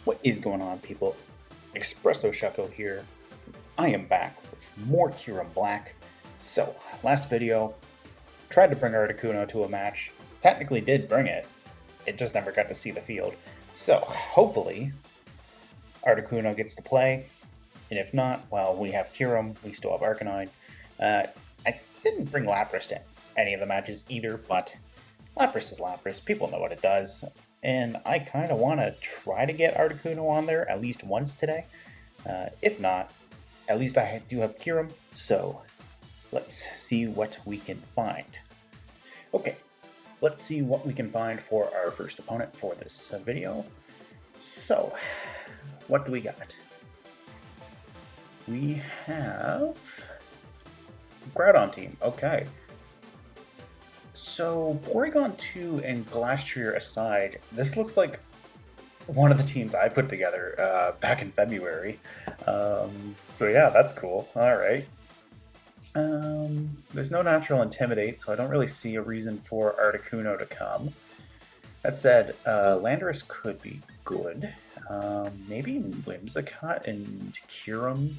What is going on, people? Espresso Shuckle here. I am back with more Kyurem-Black. So, last video, tried to bring Articuno to a match. Technically did bring it. It just never got to see the field. So, hopefully, Articuno gets to play. And if not, well, we have Kyurem, we still have Arcanine. I didn't bring Lapras to any of the matches either, but Lapras is Lapras. People know what it does. And I kind of want to try to get Articuno on there at least once today. If not, at least I do have Kyurem, so let's see what we can find. Okay, let's see what we can find for our first opponent for this video. So, what do we got? We have Groudon team, okay. So, Porygon 2 and Glastrier aside, this looks like one of the teams I put together back in February. So yeah, that's cool. Alright. There's no natural Intimidate, so I don't really see a reason for Articuno to come. That said, Landorus could be good. Maybe Whimsicott and Kyurem.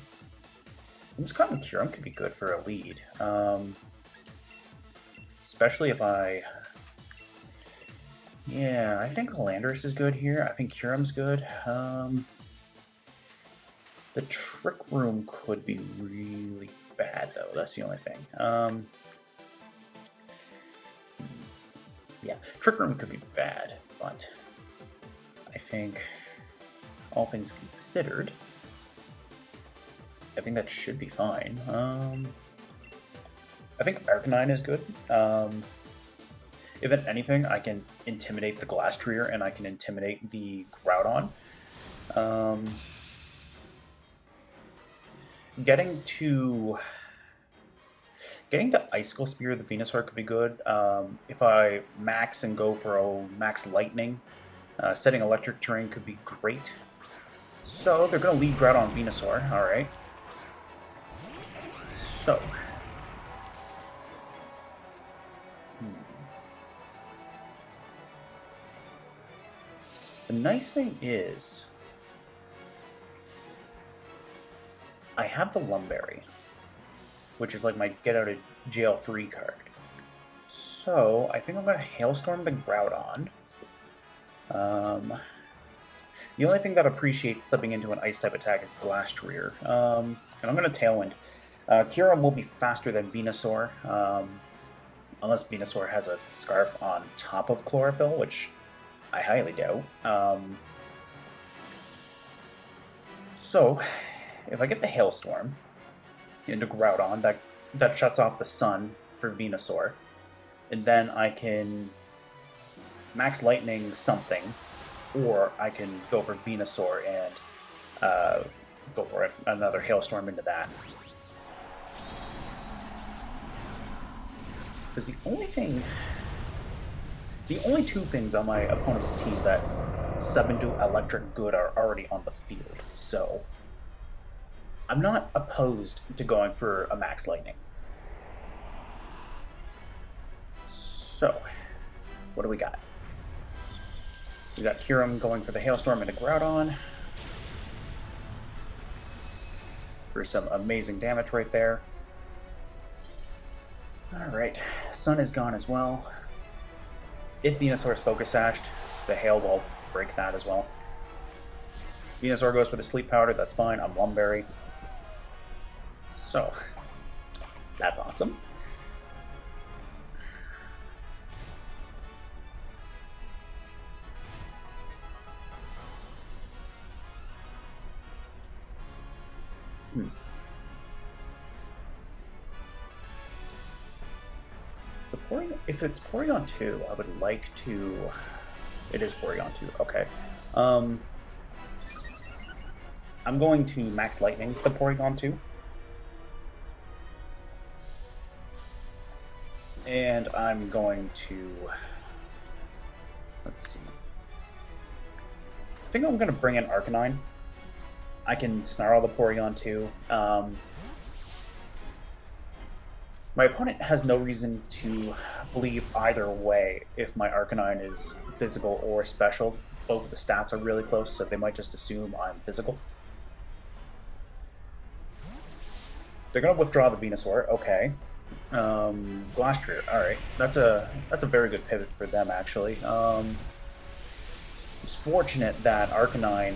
Whimsicott and Kyurem could be good for a lead. Especially if I think Landorus is good here. I think Kyurem's good. The Trick Room could be really bad, though. That's the only thing. Yeah, Trick Room could be bad, but I think, all things considered, I think that should be fine. I think Arcanine is good. If anything, I can intimidate the Glastrier and I can intimidate the Groudon. Getting to Icicle Spear the Venusaur could be good. If I max and go for a max Lightning, setting Electric Terrain could be great. So they're going to lead Groudon Venusaur. Alright. So. The nice thing is, I have the Lumberry, which is like my get out of jail free card. So I think I'm going to Hailstorm the Groudon. The only thing that appreciates subbing into an ice type attack is Glastrier. And I'm going to Tailwind. Kyurem will be faster than Venusaur, unless Venusaur has a Scarf on top of Chlorophyll, which I highly doubt. So, if I get the Hailstorm into Groudon, that shuts off the sun for Venusaur, and then I can max Lightning something, or I can go for Venusaur and go for another Hailstorm into that. Because the only two things on my opponent's team that sub into Electric Good are already on the field, so I'm not opposed to going for a Max Lightning. So, what do we got? We got Kyurem going for the Hailstorm into Groudon for some amazing damage right there. Alright, Sun is gone as well. If Venusaur is Focus Sashed, the Hail will break that as well. Venusaur goes for the Sleep Powder, that's fine, I'm Lumberry. So, that's awesome. If it's Porygon 2, I would like to... It is Porygon 2, okay. I'm going to Max Lightning the Porygon 2. And I'm going to... Let's see. I think I'm going to bring in Arcanine. I can Snarl the Porygon 2. My opponent has no reason to believe either way if my Arcanine is physical or special, both of the stats are really close, so they might just assume I'm physical. They're going to withdraw the Venusaur. Okay. Glastrier. Alright. That's a very good pivot for them, actually. It's fortunate that Arcanine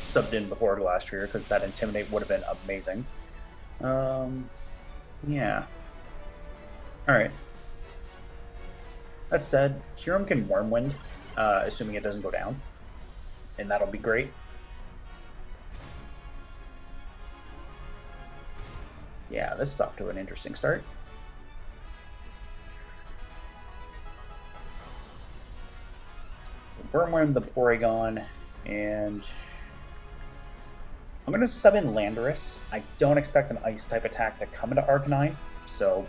subbed in before Glastrier, because that Intimidate would have been amazing. Yeah. Alright. That said, Kyurem can Wormwind, assuming it doesn't go down. And that'll be great. Yeah, this is off to an interesting start. So Wormwind, the Porygon, and I'm going to sub in Landorus. I don't expect an Ice-type attack to come into Arcanine, so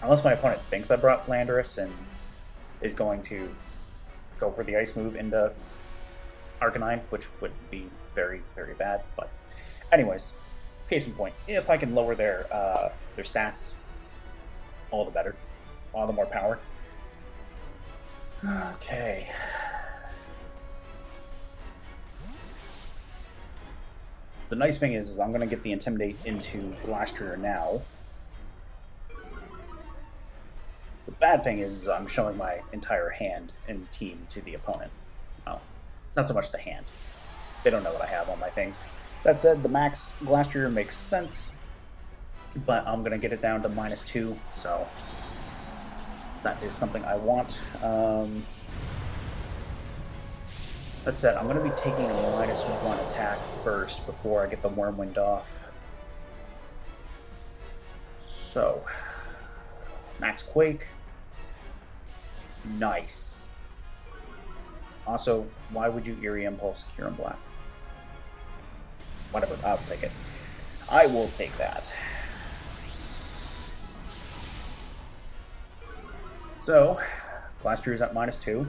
unless my opponent thinks I brought Landorus and is going to go for the Ice move into Arcanine, which would be very, very bad. But anyways, case in point, if I can lower their stats, all the better. All the more power. Okay. The nice thing is I'm going to get the Intimidate into Glastrier now. The bad thing is I'm showing my entire hand and team to the opponent. Well, not so much the hand. They don't know what I have on my things. That said, the max Glastrier makes sense, but I'm going to get it down to -2, so that is something I want. That said, I'm going to be taking a -1 attack first before I get the Wormwind off. So, Max Quake. Nice. Also, why would you Eerie Impulse Kyurem-Black? Whatever, I'll take it. I will take that. So, Glastrier is at -2.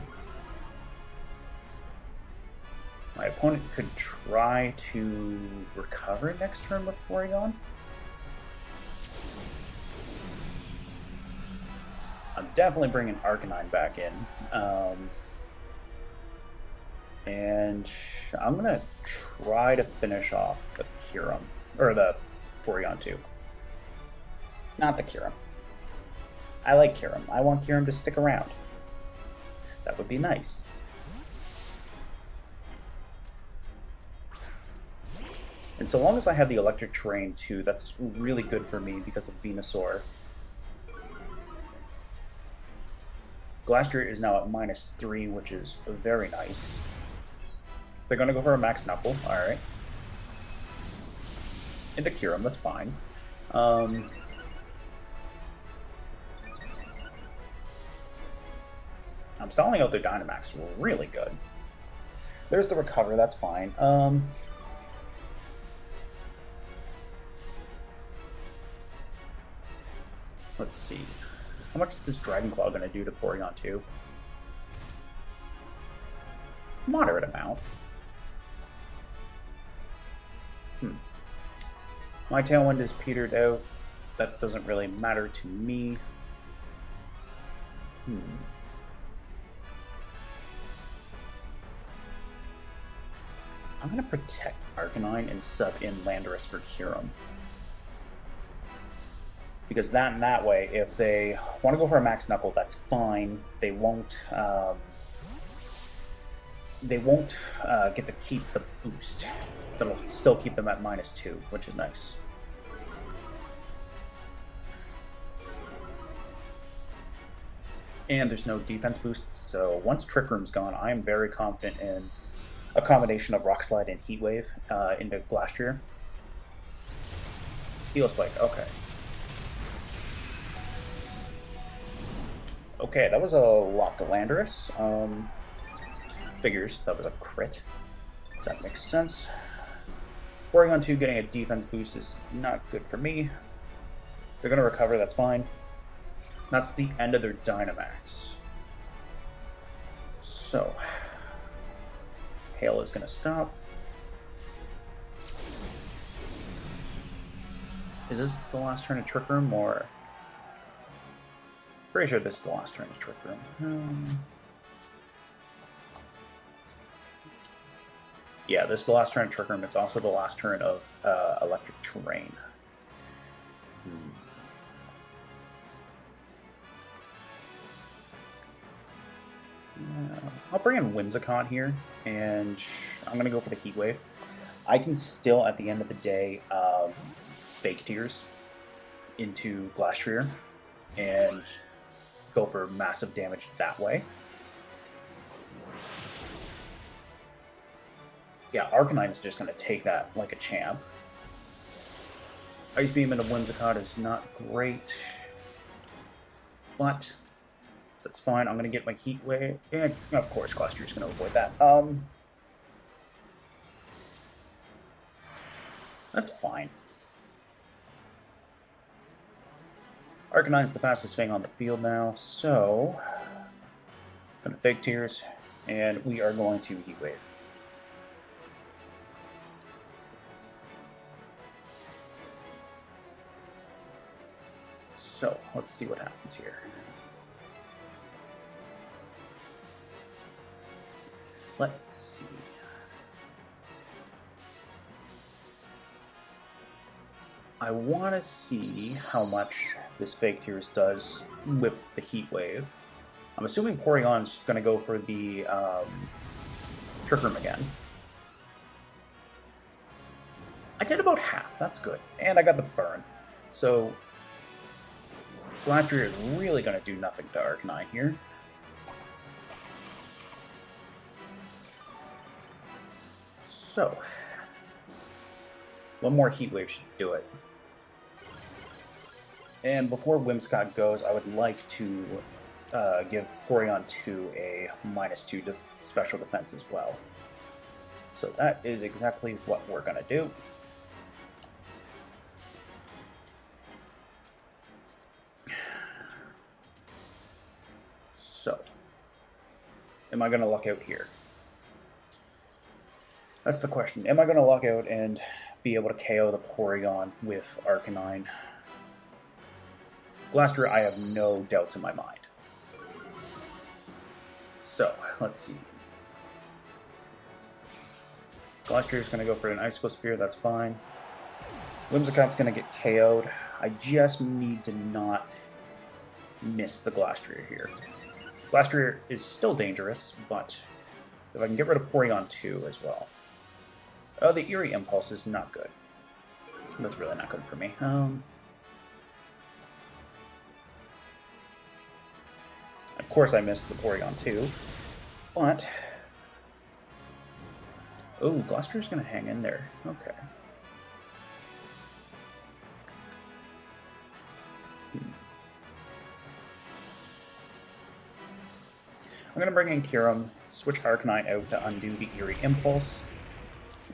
My opponent could try to recover next turn with Porygon. I'm definitely bringing Arcanine back in. And I'm going to try to finish off the Kyurem, or the Porygon 2. Not the Kyurem. I like Kyurem. I want Kyurem to stick around. That would be nice. And so long as I have the Electric Terrain too, that's really good for me because of Venusaur. Glastrier is now at -3, which is very nice. They're going to go for a Max Knuckle, alright. Into Kyurem, that's fine. I'm stalling out their Dynamax really good. There's the Recover, that's fine. Let's see. How much is this Dragon Claw going to do to Porygon 2? Moderate amount. My Tailwind is petered out. That doesn't really matter to me. I'm going to protect Arcanine and sub in Landorus for Kyurem. Because that way, if they want to go for a Max Knuckle, that's fine. They won't get to keep the boost. That'll still keep them at -2, which is nice. And there's no defense boosts, so once Trick Room's gone, I am very confident in a combination of Rock Slide and Heat Wave into Glastrier. Steel Spike, okay. Okay, that was a lot to Landorus. Figures, that was a crit. That makes sense. Porygon 2 getting a defense boost is not good for me. They're going to recover, that's fine. That's the end of their Dynamax. So, Hail is going to stop. Is this the last turn of Trick Room, or... Pretty sure this is the last turn of Trick Room. Yeah, this is the last turn of Trick Room. It's also the last turn of Electric Terrain. I'll bring in Whimsicott here, and I'm going to go for the Heat Wave. I can still, at the end of the day, Fake Tears into Glastrier and go for massive damage that way. Yeah, Arcanine is just going to take that like a champ. Ice Beam into Whimsicott is not great, but that's fine. I'm going to get my Heat Wave, and of course Glastrier is going to avoid that. That's fine. Arcanine's the fastest thing on the field now, so I'm going to Fake Tears, and we are going to Heat Wave. So, let's see what happens here. Let's see. I want to see how much this Fake Tears does with the Heat Wave. I'm assuming Porygon's going to go for the Trick Room again. I did about half, that's good. And I got the burn. So Glastrier is really going to do nothing to Arcanine here. So, one more Heat Wave should do it. And before Whimsicott goes, I would like to give Porygon 2 a -2 special defense as well. So that is exactly what we're going to do. So, am I going to luck out here? That's the question. Am I going to luck out and be able to KO the Porygon with Arcanine? Glastrier, I have no doubts in my mind. So, let's see. Glastrier is going to go for an Icicle Spear, that's fine. Whimsicott's going to get KO'd. I just need to not miss the Glastrier here. Glastrier is still dangerous, but if I can get rid of Porygon 2 as well. Oh, the Eerie Impulse is not good. That's really not good for me. Of course I missed the Porygon 2, but... Oh, Glastrier's going to hang in there. Okay. I'm going to bring in Kyurem, switch Arcanine out to undo the Eerie Impulse,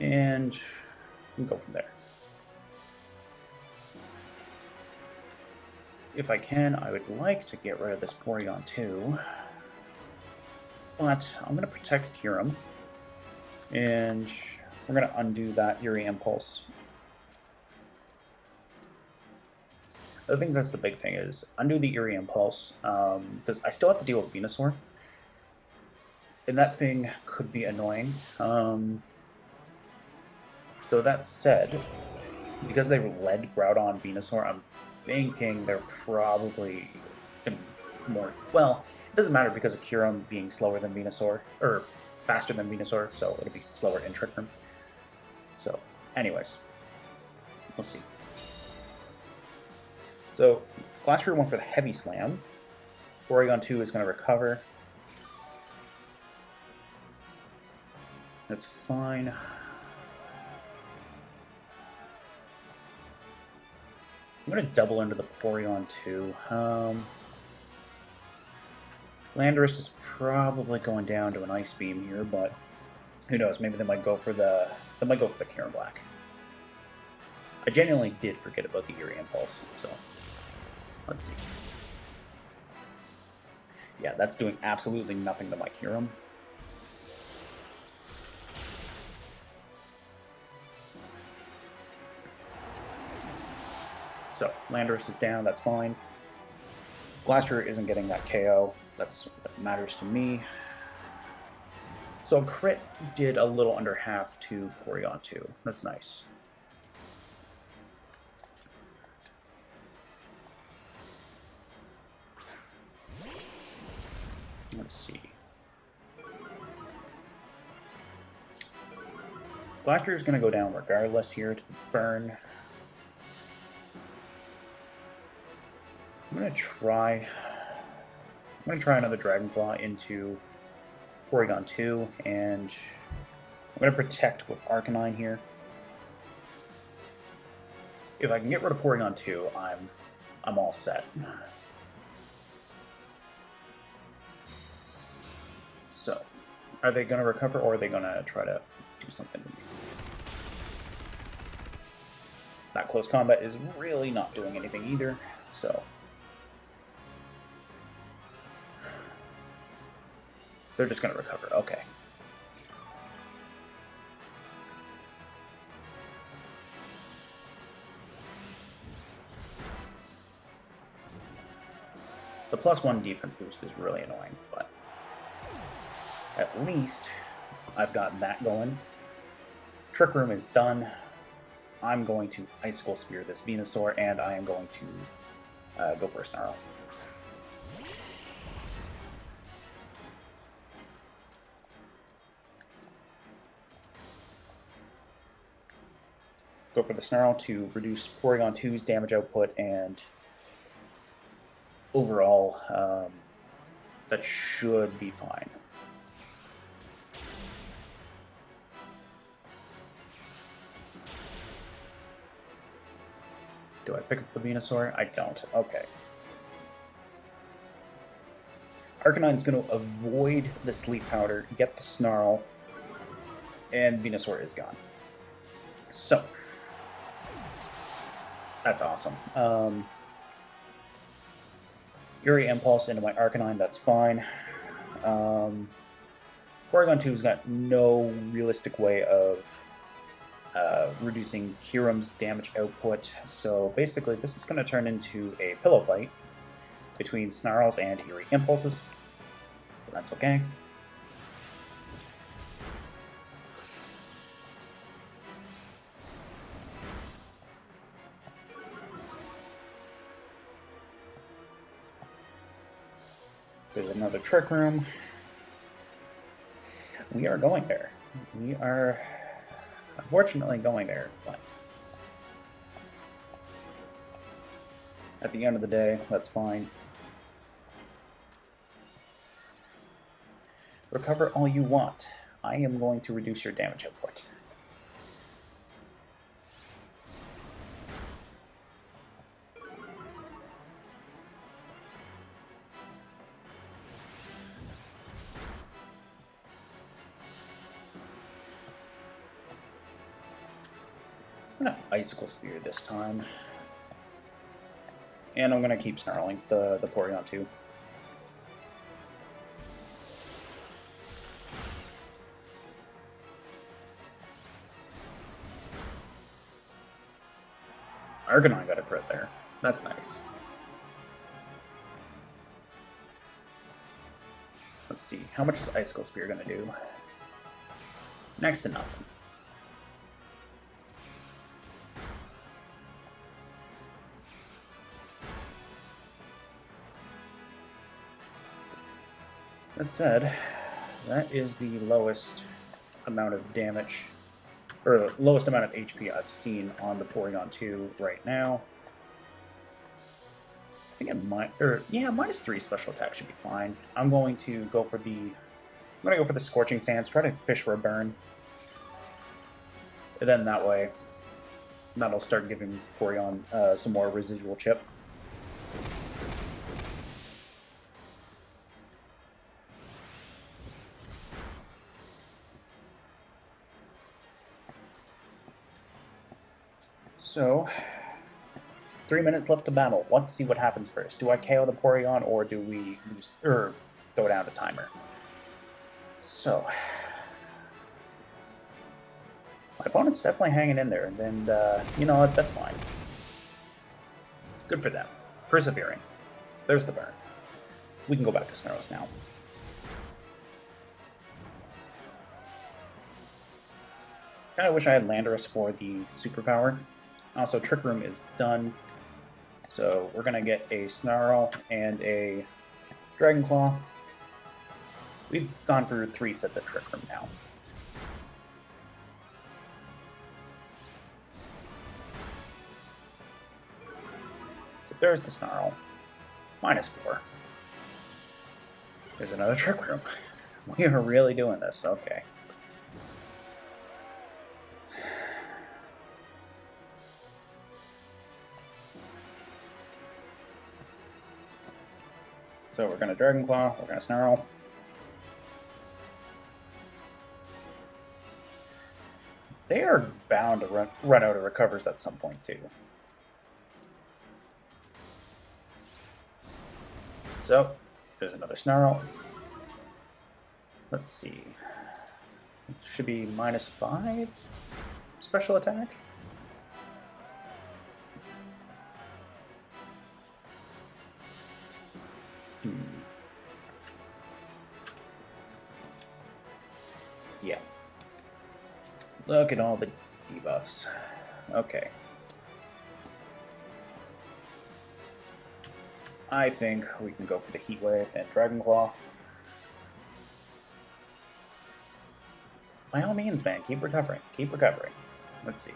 and we can go from there. If I can, I would like to get rid of this Porygon 2, but I'm going to protect Kyurem, and we're going to undo that Eerie Impulse. I think that's the big thing, is undo the Eerie Impulse, because I still have to deal with Venusaur, and that thing could be annoying. Though that said, because they led Groudon Venusaur, I'm thinking they're probably more... Well, it doesn't matter because of Kyurem being slower than Venusaur, or faster than Venusaur, so it'll be slower in Trick Room. So, anyways, we'll see. So, Glastrier went for the Heavy Slam. Porygon 2 is going to recover. That's fine. I'm going to double into the Porygon 2. Landorus is probably going down to an Ice Beam here, but who knows? Maybe they might go for the Kyurem-Black. I genuinely did forget about the Eerie Impulse, so let's see. Yeah, that's doing absolutely nothing to my Kyurem. So, Landorus is down, that's fine. Glastrier isn't getting that KO, that's what matters to me. So crit did a little under half to Porygon 2. That's nice. Let's see. Blacker is going to go down regardless here to burn. I'm going to try another Dragon Claw into Porygon 2, and I'm going to protect with Arcanine here. If I can get rid of Porygon 2, I'm all set. So, are they going to recover, or are they going to try to do something to me? That close combat is really not doing anything either, so... They're just going to recover. Okay. The +1 defense boost is really annoying, but at least I've got that going. Trick Room is done. I'm going to Icicle Spear this Venusaur, and I am going to go for a Snarl. Go for the Snarl to reduce Porygon 2's damage output, and overall, that should be fine. Do I pick up the Venusaur? I don't. Okay. Arcanine's going to avoid the Sleep Powder, get the Snarl, and Venusaur is gone. So... that's awesome. Fury Impulse into my Arcanine, that's fine. Porygon 2's got no realistic way of reducing Kyurem's damage output, so basically this is going to turn into a pillow fight between Snarls and Fury Impulses. But that's okay. There's another Trick Room. We are going there. We are unfortunately going there, but at the end of the day, that's fine. Recover all you want. I am going to reduce your damage output. I'm going to Icicle Spear this time. And I'm going to keep snarling the Porygon 2. Arcanine got a crit there. That's nice. Let's see. How much is Icicle Spear going to do? Next to nothing. That said, that is the lowest amount of damage, or lowest amount of HP I've seen on the Porygon 2 right now. I think it might, or yeah, -3 special attack should be fine. I'm going to go for the Scorching Sands, try to fish for a burn. And then that way, that'll start giving Porygon some more residual chip. So, 3 minutes left to battle. Let's see what happens first. Do I KO the Porygon, or do we go down to timer? So, my opponent's definitely hanging in there, and you know what? That's fine. Good for them. Persevering. There's the burn. We can go back to Snarls now. Kind of wish I had Landorus for the superpower. Also, Trick Room is done. So we're going to get a Snarl and a Dragon Claw. We've gone through 3 sets of Trick Room now. So there's the Snarl. -4. There's another Trick Room. We are really doing this. Okay. So we're going to Dragon Claw, we're going to Snarl. They are bound to run out of recovers at some point, too. So, there's another Snarl. Let's see. It should be -5 special attack. Yeah. Look at all the debuffs. Okay. I think we can go for the Heat Wave and Dragon Claw. By all means, man, keep recovering. Keep recovering. Let's see.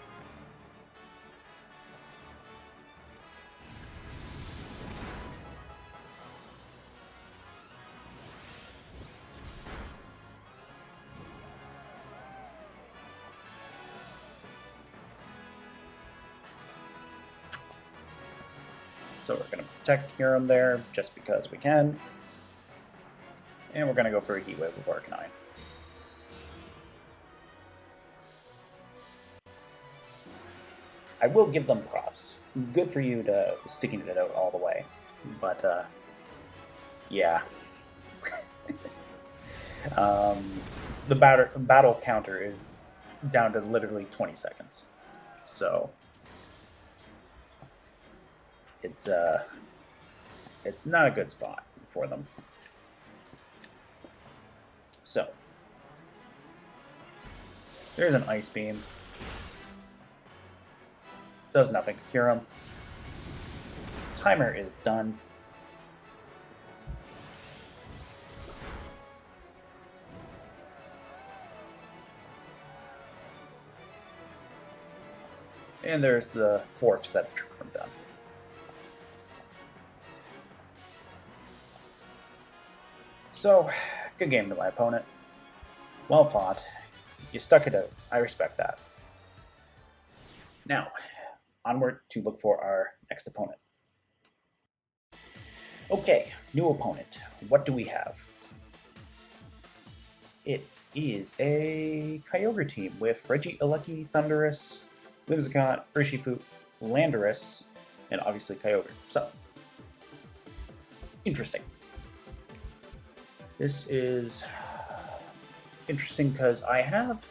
So we're going to protect Kyurem there, just because we can. And we're going to go for a Heat Wave with Arcanine. I will give them props. Good for you to sticking it out all the way. But, yeah. The battle counter is down to literally 20 seconds. So it's not a good spot for them. So there's an Ice Beam. Does nothing to cure him. Timer is done. And there's the 4th set of Trick Room done. So, good game to my opponent. Well fought. You stuck it out. I respect that. Now, onward to look for our next opponent. Okay, new opponent. What do we have? It is a Kyogre team with Regieleki, Thundurus, Whimsicott, Urshifu, Landorus, and obviously Kyogre. So, interesting. This is interesting because I have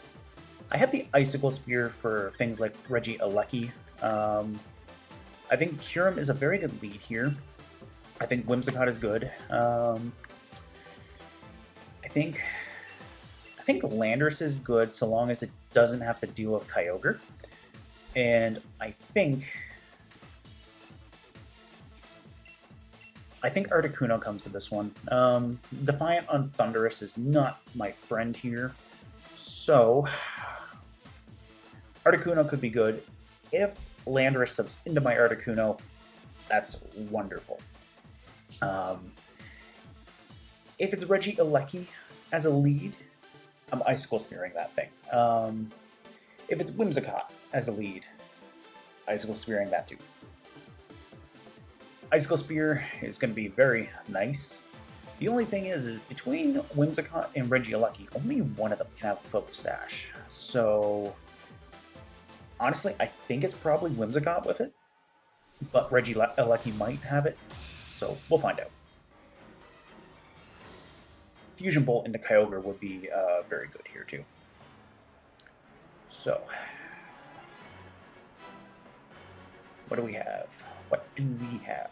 the Icicle Spear for things like Regieleki. I think Kyurem is a very good lead here. I think Whimsicott is good. I think Landorus is good so long as it doesn't have to deal with Kyogre. And I think Articuno comes to this one. Defiant on Thundurus is not my friend here. So Articuno could be good. If Landorus subs into my Articuno, that's wonderful. If it's Regieleki as a lead, I'm Icicle Spearing that thing. If it's Whimsicott as a lead, Icicle Spearing that too. Icicle Spear is going to be very nice. The only thing is between Whimsicott and Regieleki, only one of them can have a Focus Sash. So honestly, I think it's probably Whimsicott with it, but Regieleki might have it, so we'll find out. Fusion Bolt into Kyogre would be very good here too. So, what do we have? What do we have?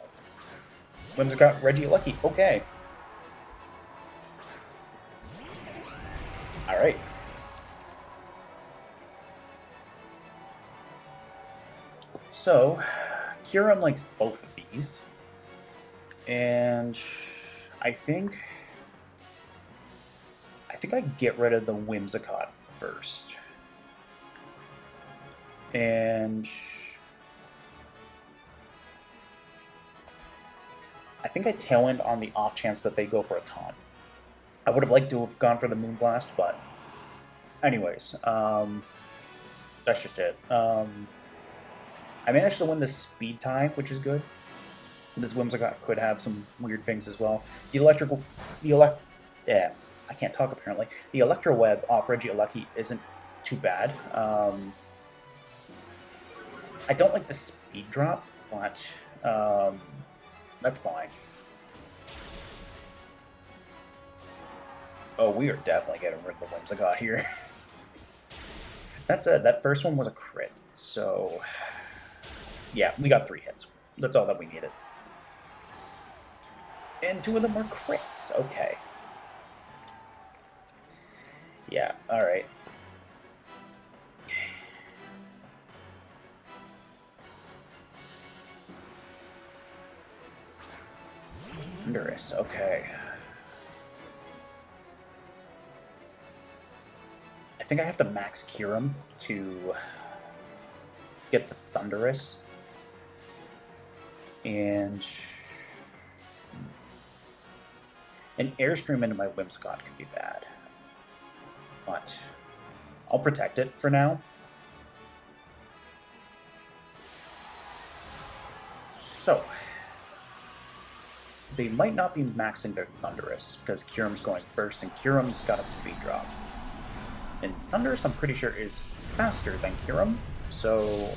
Whimsicott, Regieleki, okay. Alright. So, Kyurem likes both of these. And I think I get rid of the Whimsicott first. And I think I Tailwind on the off chance that they go for a taunt. I would have liked to have gone for the Moonblast, but anyways, that's just it. I managed to win this speed tie, which is good. This Whimsicott could have some weird things as well. Yeah, I can't talk apparently. The Electro Web off Regieleki isn't too bad. I don't like the speed drop, but that's fine. Oh, we are definitely getting rid of the Whimsicott here. That first one was a crit, so yeah, we got 3 hits. That's all that we needed. And 2 of them were crits. Okay. Yeah, alright. Landorus, okay. I think I have to max Kyurem to get the Thunderous. And an Airstream into my Whimsicott could be bad. But I'll protect it for now. So, they might not be maxing their Thunderous because Kyurem's going first, and Kyurem's got a speed drop. And Thunderous, I'm pretty sure, is faster than Kyurem, so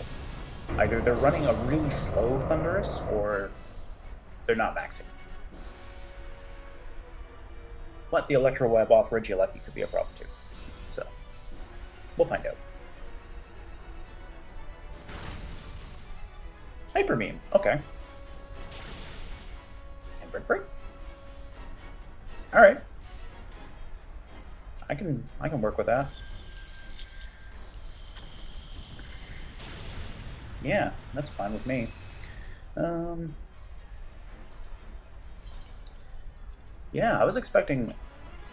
either they're running a really slow Thunderous, or they're not maxing. But the Electro Web off Regieleki could be a problem too. So, we'll find out. Hyper Beam, okay. And break. Alright. I can work with that. Yeah, that's fine with me. Yeah, I was expecting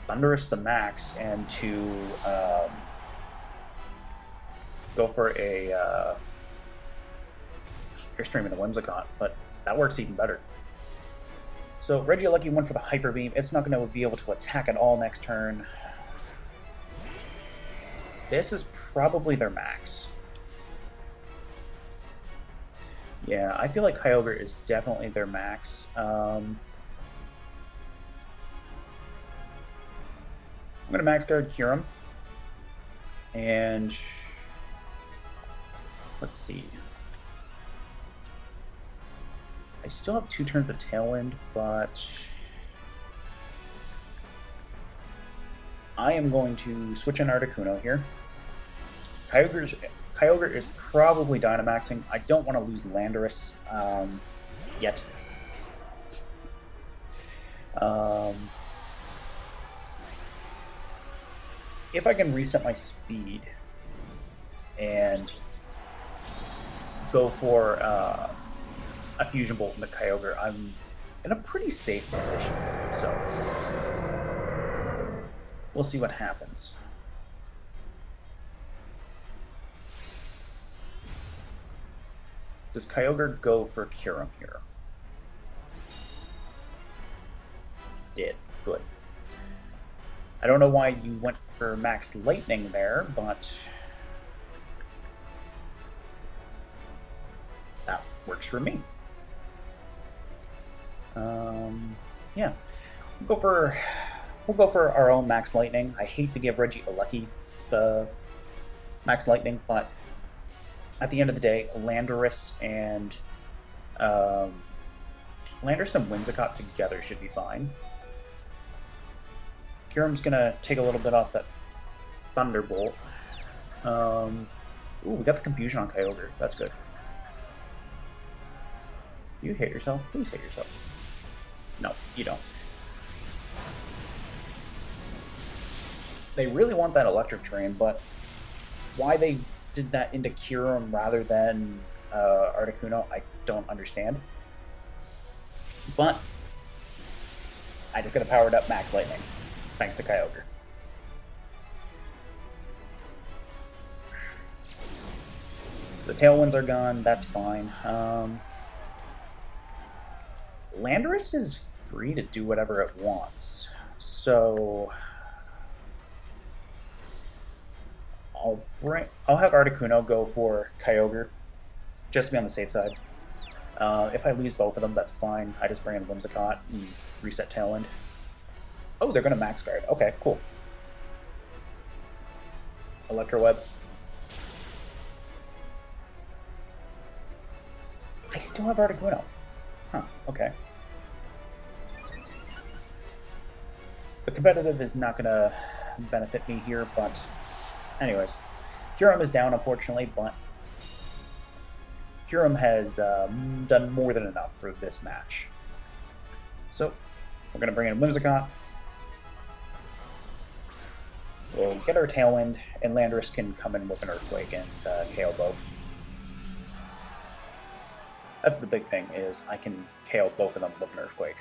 Thunderous the max and to go for a Airstream and a Whimsicott, but that works even better. So Regieleki went for the Hyper Beam. It's not going to be able to attack at all next turn. This is probably their max. Yeah, I feel like Kyogre is definitely their max. I'm going to max guard Kyurem. And let's see. I still have 2 turns of Tailwind, but I am going to switch in Articuno here. Kyogre is probably Dynamaxing. I don't want to lose Landorus yet. If I can reset my speed and go for a Fusion Bolt in the Kyogre, I'm in a pretty safe position. So we'll see what happens. Does Kyogre go for Kyurem here? Did. Good. I don't know why you went for Max Lightning there, but that works for me. Yeah. We'll go for our own Max Lightning. I hate to give Regieleki the Max Lightning, but at the end of the day, Landorus and Whimsicott together should be fine. Kyurem's gonna take a little bit off that Thunderbolt. Ooh, we got the confusion on Kyogre. That's good. You hit yourself? Please hit yourself. No, you don't. They really want that Electric Terrain, but why they did that into Kyurem rather than Articuno, I don't understand. But I just got a powered up Max Lightning, thanks to Kyogre. The Tailwinds are gone, that's fine. Landorus is free to do whatever it wants, so I'll have Articuno go for Kyogre, just to be on the safe side. If I lose both of them, that's fine. I just bring in Whimsicott and reset Tailwind. Oh, they're going to Max Guard. Okay, cool. Electro Web. I still have Articuno. Huh, okay. The competitive is not going to benefit me here, but anyways. Kyurem is down, unfortunately, but Kyurem has done more than enough for this match. So, we're going to bring in Whimsicott. We'll get our Tailwind, and Landorus can come in with an Earthquake and KO both. That's the big thing, is I can KO both of them with an Earthquake.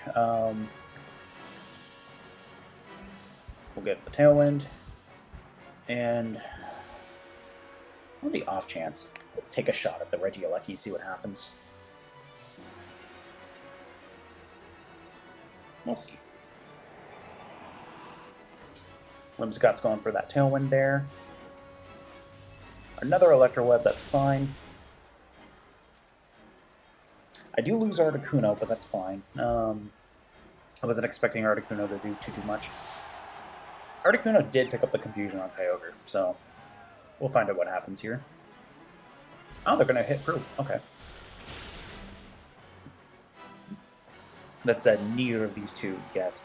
We'll get the Tailwind, and on the off chance, we'll take a shot at the Regieleki, see what happens. We'll see. Whimsicott's going for that Tailwind there. Another Electro Web, that's fine. I do lose Articuno, but that's fine. I wasn't expecting Articuno to do too much. Articuno did pick up the confusion on Kyogre, so we'll find out what happens here. Oh, they're going to hit through. Okay. That said, neither of these two get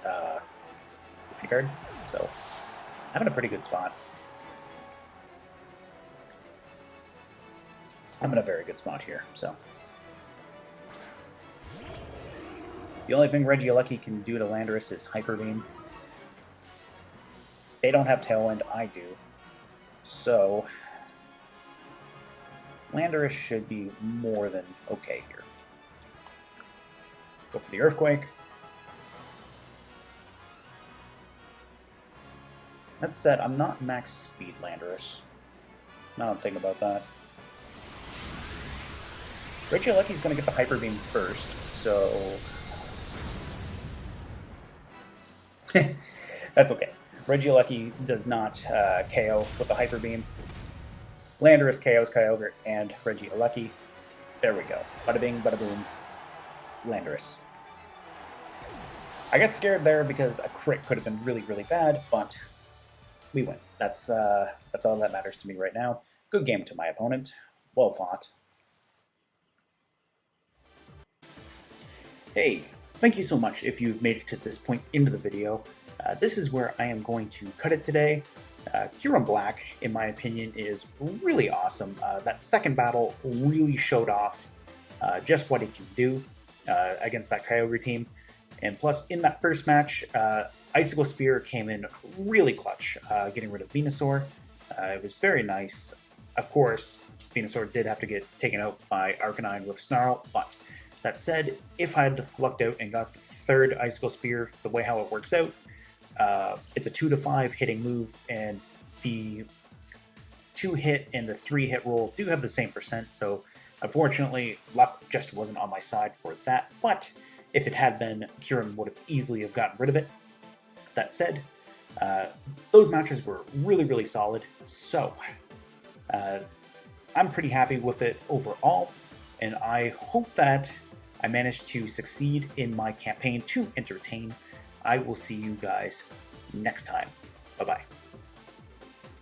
guard, so I'm in a pretty good spot. I'm in a very good spot here, so. The only thing Regieleki can do to Landorus is Hyper Beam. They don't have Tailwind, I do. So, Landorus should be more than okay here. Go for the Earthquake. That said, I'm not max speed Landorus. Now I'm thinking about that. Regieleki's going to get the Hyper Beam first, so that's okay. Regieleki does not KO with the Hyper Beam. Landorus KOs Kyogre and Regieleki. There we go. Bada bing, bada boom. Landorus. I got scared there because a crit could have been really, really bad, but we win. That's all that matters to me right now. Good game to my opponent. Well fought. Hey, thank you so much if you've made it to this point into the video. This is where I am going to cut it today. Kyurem-Black, in my opinion, is really awesome. That second battle really showed off just what he can do against that Kyogre team. And plus, in that first match, Icicle Spear came in really clutch, getting rid of Venusaur. It was very nice. Of course, Venusaur did have to get taken out by Arcanine with Snarl, but that said, if I'd lucked out and got the third Icicle Spear, the way how it works out, it's a 2-5 hitting move, and the 2-hit and the 3-hit roll do have the same percent, so unfortunately, luck just wasn't on my side for that, but if it had been, Kyurem would have easily have gotten rid of it. That said, those matches were really, really solid, so I'm pretty happy with it overall, and I hope that I managed to succeed in my campaign to entertain. I will see you guys next time. Bye-bye.